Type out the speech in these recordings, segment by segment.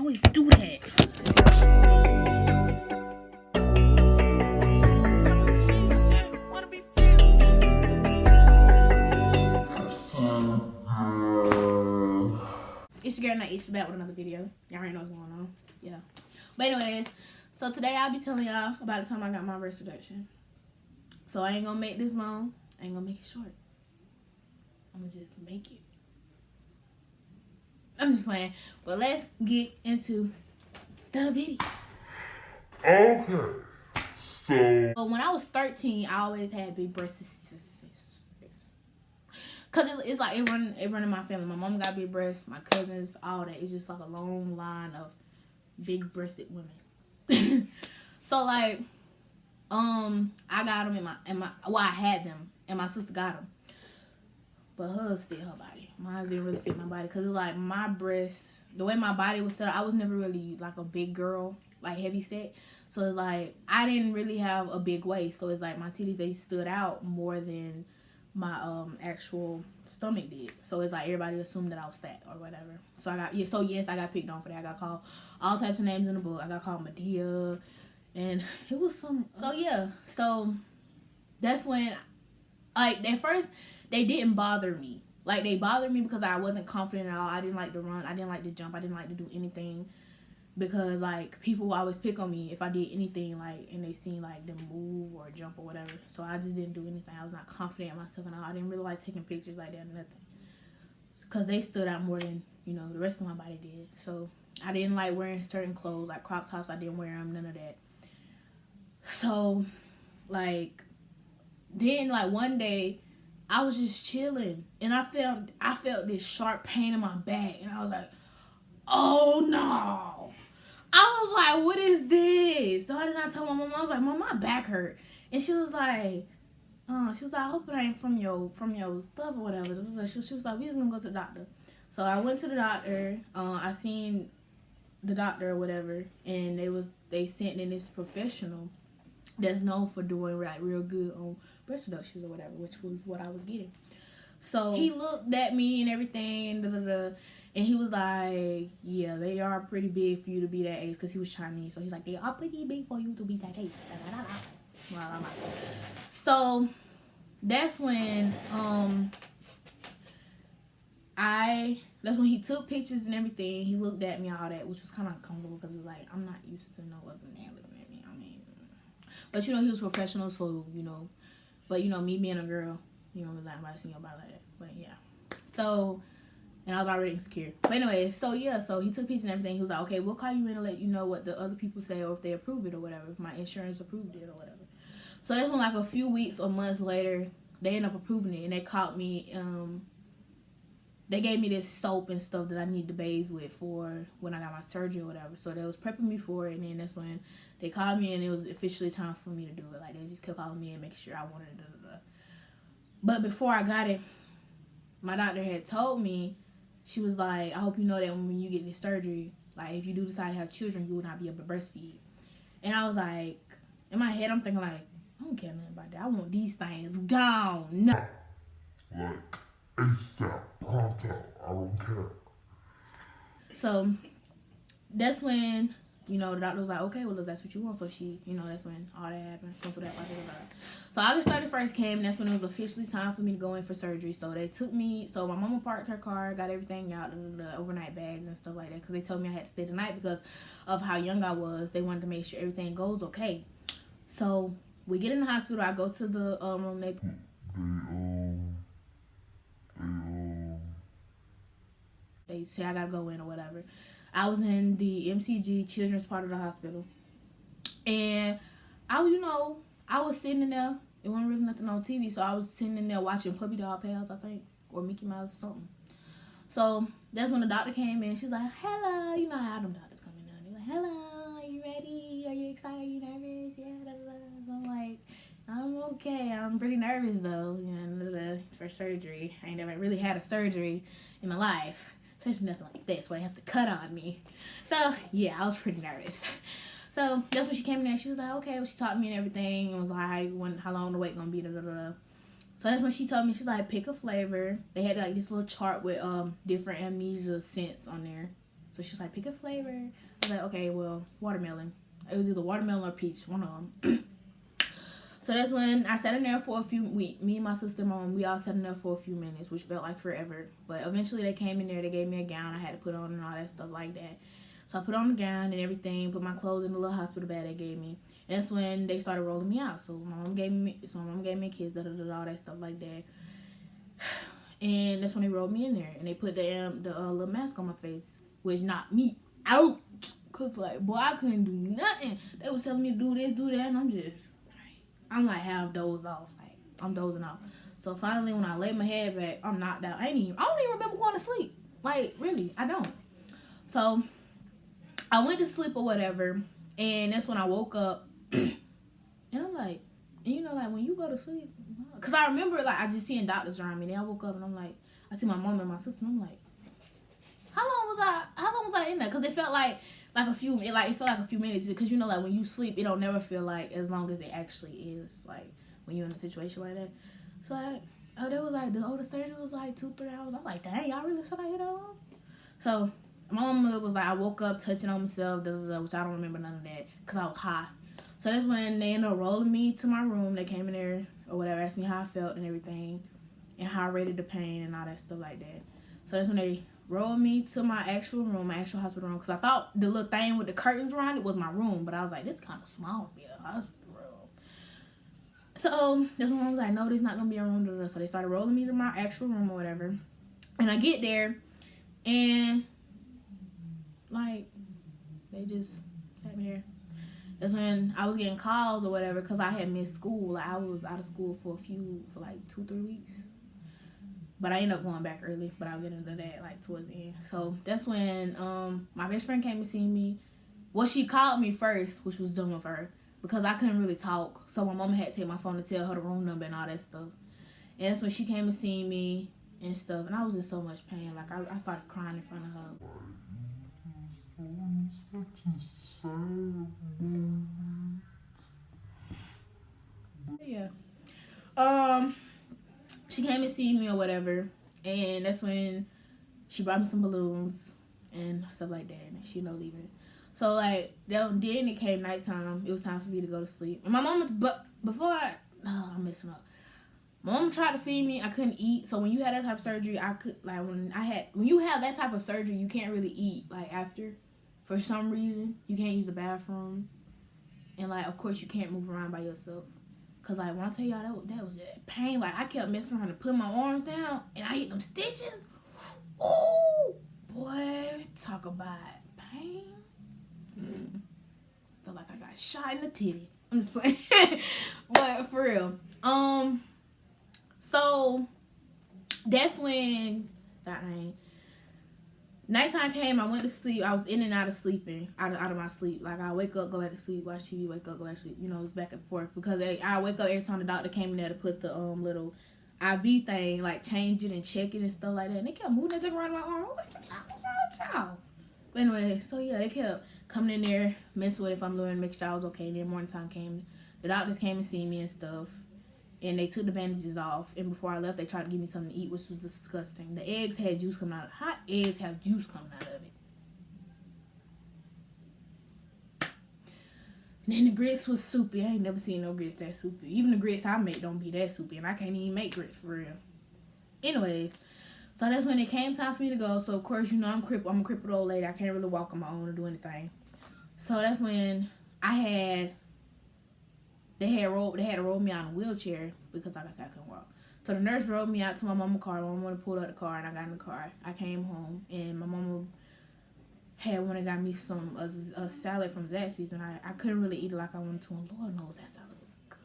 always do that. It's your girl, not It's back with another video. Y'all already know what's going on. Yeah. But anyways, so today I'll be telling y'all about the time I got my breast reduction. So I ain't gonna make this long. I ain't gonna make it short. I'm gonna just make it. I'm just playing. But let's get into the video. Okay. So When I was 13, I always had big breasts. Cause it's like it run in my family. My mom got big breasts, my cousins, all that. It's just like a long line of big breasted women. So like, I got them I had them, and my sister got them. But hers fit her body. Mine didn't really fit my body, cause it's like my breasts, the way my body was set up, I was never really like a big girl, like heavy set. So it's like I didn't really have a big waist. So it's like my titties, they stood out more than my actual stomach did. So it's like everybody assumed that I was fat or whatever. So I got picked on for that. I got called all types of names in the book. I got called Medea, and it was some. So yeah, so that's when, like, at first they didn't bother me. Like, they bothered me because I wasn't confident at all. I didn't like to run. I didn't like to jump. I didn't like to do anything. Because, like, people would always pick on me if I did anything, like, and they seen, like, them move or jump or whatever. So I just didn't do anything. I was not confident in myself, and I didn't really like taking pictures like that or nothing. Because they stood out more than, you know, the rest of my body did. So I didn't like wearing certain clothes, like crop tops. I didn't wear them, none of that. So, like, then, like, one day, I was just chilling, and I felt this sharp pain in my back, and I was like, oh, no. I was like, what is this? So I told my mom, I was like, Mom, my back hurt. And she was like, I hope it ain't from your stuff or whatever. She was like, we just gonna go to the doctor. So I went to the doctor. I seen the doctor or whatever, and they sent in this professional that's known for doing like real good on breast reductions or whatever, which was what I was getting. So he looked at me and everything, and he was like, yeah, they are pretty big for you to be that age, because he was Chinese. So he's like, they are pretty big for you to be that age. So that's when that's when he took pictures and everything. He looked at me, all that, which was kind of uncomfortable, because it was like, I'm not used to no other man looking at me. I mean, but you know, he was professional, so you know. But you know, me being a girl, you know, like I'm seeing your body like that. But yeah, so. And I was already insecure. But anyway, so yeah, so he took pictures and everything. He was like, okay, we'll call you in and let you know what the other people say, or if they approve it or whatever, if my insurance approved it or whatever. So that's when, like, a few weeks or months later, they ended up approving it, and they called me, they gave me this soap and stuff that I need to bathe with for when I got my surgery or whatever. So they was prepping me for it, and then that's when they called me, and it was officially time for me to do it. Like, they just kept calling me and making sure I wanted it. But before I got it, my doctor had told me, she was like, I hope you know that when you get this surgery, like, if you do decide to have children, you will not be able to breastfeed. And I was like, in my head, I'm thinking, like, I don't care nothing about that. I want these things gone. No. like ASAP, pronto. I don't care. So that's when, you know, the doctor was like, okay, well, if that's what you want. So she, you know, that's when all that happened. Come through that. So August 31st came, and that's when it was officially time for me to go in for surgery. So they took me, so my mama parked her car, got everything out, the overnight bags and stuff like that, because they told me I had to stay the night because of how young I was. They wanted to make sure everything goes okay. So we get in the hospital. I go to the room. They say I gotta go in or whatever. I was in the MCG children's part of the hospital, and I was sitting in there. It wasn't really nothing on TV, so I was sitting in there watching Puppy Dog Pals, I think, or Mickey Mouse or something. So that's when the doctor came in. She was like, hello. You know how them doctors come in. They're like, hello, are you ready? Are you excited? Are you nervous? Yeah. So I'm like, I'm okay. I'm pretty nervous, though. You know, for surgery. I ain't never really had a surgery in my life. Especially nothing like this where they have to cut on me. So, yeah, I was pretty nervous. So that's when she came in there. She was like, okay, well, she taught me and everything, and was like, how long the wait gonna be, So that's when she told me, she's like, pick a flavor. They had like this little chart with different amnesia scents on there. So she was like, pick a flavor. I was like, okay, well, watermelon. It was either watermelon or peach, one of them. So that's when I sat in there for a few weeks. Me and my sister and mom, we all sat in there for a few minutes, which felt like forever. But eventually they came in there, they gave me a gown I had to put on and all that stuff like that. So I put on the gown and everything, put my clothes in the little hospital bag they gave me. And that's when they started rolling me out. So my mom gave me a kiss, all that stuff like that. And that's when they rolled me in there. And they put the little mask on my face, which knocked me out. Cause like, boy, I couldn't do nothing. They was telling me to do this, do that, and I'm like half dozed off. Like, I'm dozing off. So finally, when I lay my head back, I'm knocked out. I don't even remember going to sleep. Like, really, I don't. So I went to sleep or whatever, and that's when I woke up. And I'm like, you know, like when you go to sleep, cause I remember like I just seeing doctors around me. Then I woke up and I'm like, I see my mom and my sister. And I'm like, how long was I in there? Cause it felt like a few minutes. Cause you know, like when you sleep, it don't never feel like as long as it actually is. Like when you're in a situation like that. So they was like, the surgery was like 2-3 hours. I'm like, dang, y'all really shut out here that long? So my mom was like, I woke up touching on myself, which I don't remember none of that, cause I was high. So that's when they ended up rolling me to my room. They came in there or whatever, asked me how I felt and everything, and how I rated the pain and all that stuff like that. So that's when they rolled me to my actual room, my actual hospital room, because I thought the little thing with the curtains around it was my room, but I was like, this is kind of small to be a hospital room. So that's when I was like, no, this is not going to be a room. So they started rolling me to my actual room or whatever. And I get there, and like, they just sat me there. That's when I was getting calls or whatever because I had missed school. Like, I was out of school for like 2-3 weeks. But I ended up going back early. But I'll get into that like towards the end. So that's when my best friend came to see me. Well, she called me first, which was dumb of her because I couldn't really talk. So my mama had to take my phone to tell her the room number and all that stuff. And that's when she came to see me and stuff. And I was in so much pain. Like, I started crying in front of her. Yeah. She came to see me or whatever, and that's when she brought me some balloons and stuff like that, and she leaving. So like then it came nighttime. It was time for me to go to sleep. And my mom, but before I'm messing up. My mom tried to feed me. I couldn't eat. So when you had that type of surgery, I could like when you have that type of surgery, you can't really eat like after. For some reason, you can't use the bathroom, and like of course you can't move around by yourself. Cause like when I tell y'all that was pain. Like I kept messing around and putting my arms down, and I hit them stitches. Oh boy, talk about pain. Felt like I got shot in the titty. I'm just playing, but for real. So that's when nighttime came. I went to sleep. I was in and out of sleeping, out of my sleep. Like I wake up, go back to sleep, watch TV, wake up, go back to sleep. You know, it's back and forth because I wake up every time the doctor came in there to put the little IV thing, like change it and check it and stuff like that. And they kept moving that thing around my arm. I'm like, what's wrong with y'all? But anyway, so yeah, they kept coming in there, messing with if I'm doing, make sure I was okay. And then morning time came, the doctors came and see me and stuff. And they took the bandages off. And before I left, they tried to give me something to eat, which was disgusting. The eggs had juice coming out. Hot eggs have juice coming out of it. And then the grits was soupy. I ain't never seen no grits that soupy. Even the grits I make don't be that soupy. And I can't even make grits for real. Anyways, so that's when it came time for me to go. So, of course, you know, I'm a crippled old lady. I can't really walk on my own or do anything. So that's when They had to roll me out in a wheelchair because, like I said, I couldn't walk. So the nurse rolled me out to my mama's car. My mama pulled out the car, and I got in the car. I came home, and my mama had went and got me some a salad from Zaxby's, and I couldn't really eat it like I wanted to. And Lord knows that salad was good.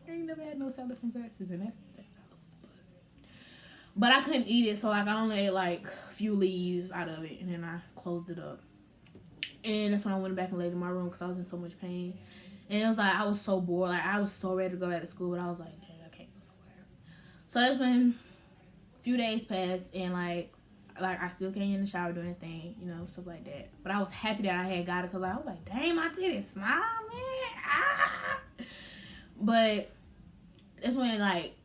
I ain't never had no salad from Zaxby's, and that salad was busted. But I couldn't eat it, so like I only ate like a few leaves out of it, and then I closed it up. And that's when I went back and laid in my room because I was in so much pain. And it was like, I was so bored. Like, I was so ready to go back to school, but I was like, dang, I can't go nowhere. So that's when a few days passed, and, like I still can't get in the shower, do anything, you know, stuff like that. But I was happy that I had got it, because I was like, dang, my titties smile, man. Ah! But that's when, like,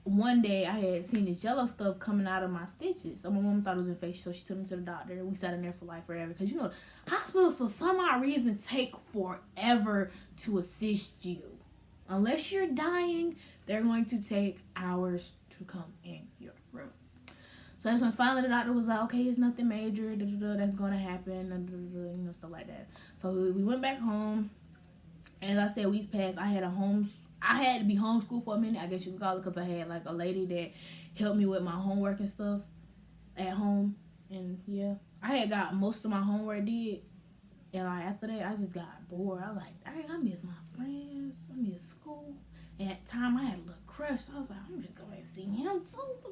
one day I had seen this yellow stuff coming out of my stitches. So my mom thought it was infection, so she took me to the doctor. And we sat in there for like forever. Because, you know, hospitals for some odd reason take forever to assist you. Unless you're dying, they're going to take hours to come in your room. So that's when finally the doctor was like, okay, it's nothing major, that's going to happen, you know, stuff like that. So we went back home. As I said, weeks passed. I had to be homeschooled for a minute, I guess you could call it, because I had like a lady that helped me with my homework and stuff at home. And yeah, I had got most of my homework did. And like after that, I just got bored. I was like, dang, I miss my friends. I miss school. And at the time, I had a little crush. So I was like, I'm just going to see him too.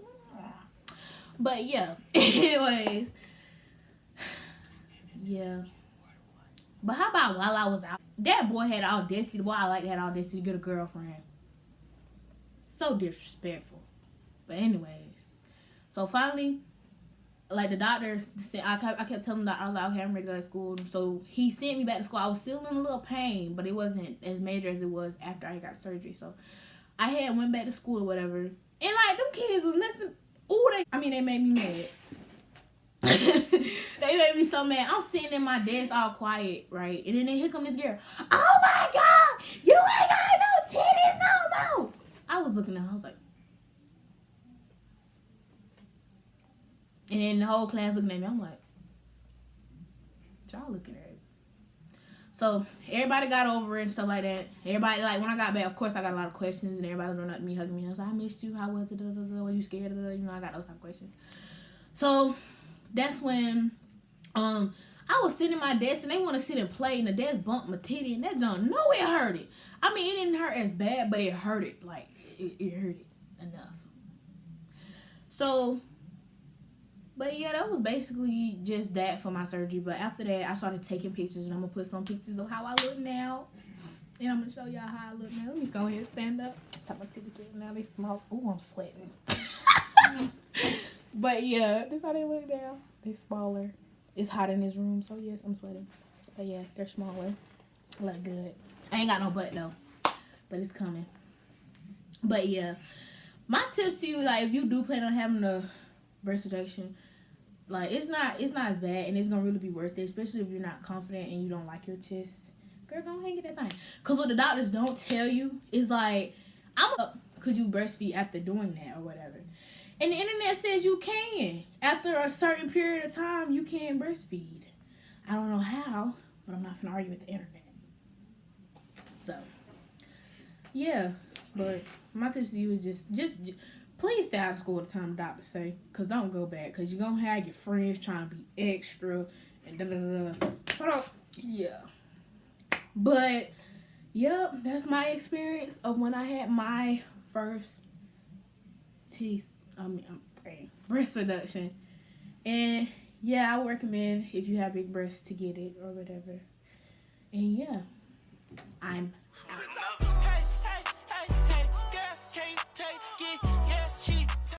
But yeah, anyways. Yeah. But how about while I was out? That boy had audacity. The boy I liked had audacity to get a girlfriend. So disrespectful. But anyways. So finally, like the doctor said, I kept telling the doctor, I was like, okay, I'm ready to go to school. So he sent me back to school. I was still in a little pain, but it wasn't as major as it was after I got surgery. So I had went back to school or whatever. And like them kids was missing. Ooh, they made me mad. They made me so mad. I'm sitting in my desk all quiet, right? And then here come this girl. Oh my God, you ain't got no titties no more. I was looking at her, I was like, and then the whole class looking at me. I'm like, y'all looking at it. So everybody got over it and stuff like that. Everybody, like, when I got back, of course I got a lot of questions, and everybody was running up to me, hugging me. I was like, I missed you. How was it? Were you scared? You know, I got those type of questions. So that's when I was sitting at my desk, and they want to sit and play, and the desk bumped my titty, and that don't know it hurt it. I mean, it didn't hurt as bad, but it hurt it. Like, it hurt it enough. So, but yeah, that was basically just that for my surgery. But after that, I started taking pictures, and I'm going to put some pictures of how I look now. And I'm going to show y'all how I look now. Let me just go ahead and stand up. That's my titties look now. They small. Ooh, I'm sweating. But yeah, this how they look now. They smaller. It's hot in this room, so yes, I'm sweating. But yeah, they're smaller. Look good. I ain't got no butt though, but it's coming. But yeah, my tips to you, like, if you do plan on having a breast reduction, like, it's not as bad, and it's gonna really be worth it, especially if you're not confident and you don't like your chest. Girl, go ahead and get that thing. Cause what the doctors don't tell you is like, could you breastfeed after doing that or whatever? And the internet says you can. After a certain period of time, you can breastfeed. I don't know how, but I'm not gonna argue with the internet. So, yeah. But my tips to you is just please stay out of school at the time the doctor say. Because don't go back. Because you're going to have your friends trying to be extra. And da-da-da-da. So, yeah. But, yep, that's my experience of when I had my first breast reduction. And, yeah, I would recommend if you have big breasts to get it or whatever. And, yeah, I'm